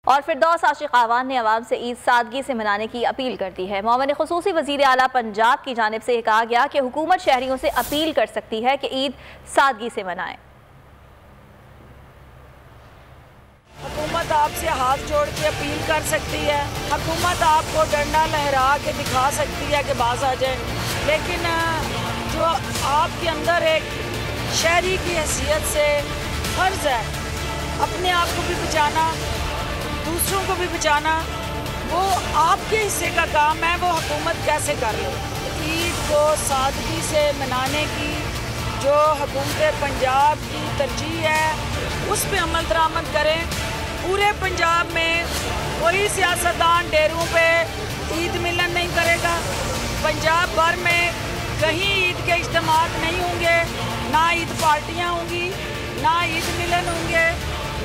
और फिरदौस आशिक़ावान ने अवाम से ईद सादगी से मनाने की अपील कर दी है। मौमन ख़ुसूसी वज़ीर आला पंजाब की जानिब से कहा गया कि हुकूमत शहरियों से अपील कर सकती है कि ईद सादगी से मनाएं। हुकूमत आपसे हाथ जोड़ के अपील कर सकती है, हुकूमत आपको डंडा लहरा के दिखा सकती है कि बाज आ जाए, लेकिन जो आपके अंदर एक शहरी की हैसियत से फ़र्ज़ है अपने आप को भी बचाना, दूसरों को भी बचाना, वो आपके हिस्से का काम है, वो हुकूमत कैसे कर ले। ईद को सादगी से मनाने की जो हुकूमत पंजाब की तरजीह है उस पर अमल दरामद करें। पूरे पंजाब में कोई सियासतदान डेरों पे ईद मिलन नहीं करेगा। पंजाब भर में कहीं ईद के इज्तिमात नहीं होंगे, ना ईद पार्टियाँ होंगी, ना ईद मिलन होंगे,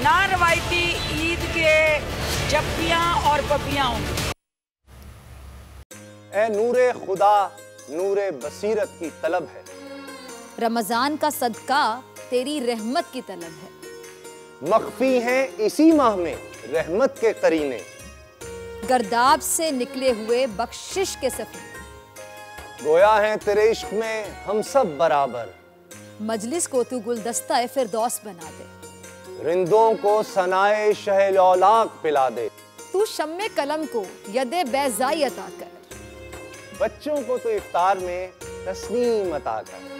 ना रवायती ईद के जप्पियाँ और पपियाँ होंगी। ए नूरे खुदा नूरे बसीरत की तलब है, रमजान का सदका तेरी रहमत की तलब है। मख्फी हैं इसी माह में रहमत के करीने, गर्दाब से निकले हुए बख्शिश के सफीने, गोया है तेरे इश्क में हम सब बराबर, मजलिस को तू गुलदस्ता फिरदौस बना दे, रिंदों को सनाए शहलौलाक पिला दे, तू शम्मे कलम को यदे बैज़ाई अता कर, बच्चों को तो इफ्तार में तस्नीम अता कर।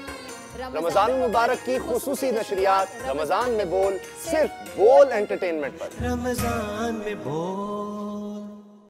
रमजान मुबारक की खुसूसी नशरियात रमजान में बोल, सिर्फ बोल एंटरटेनमेंट पर। रमजान में बोल।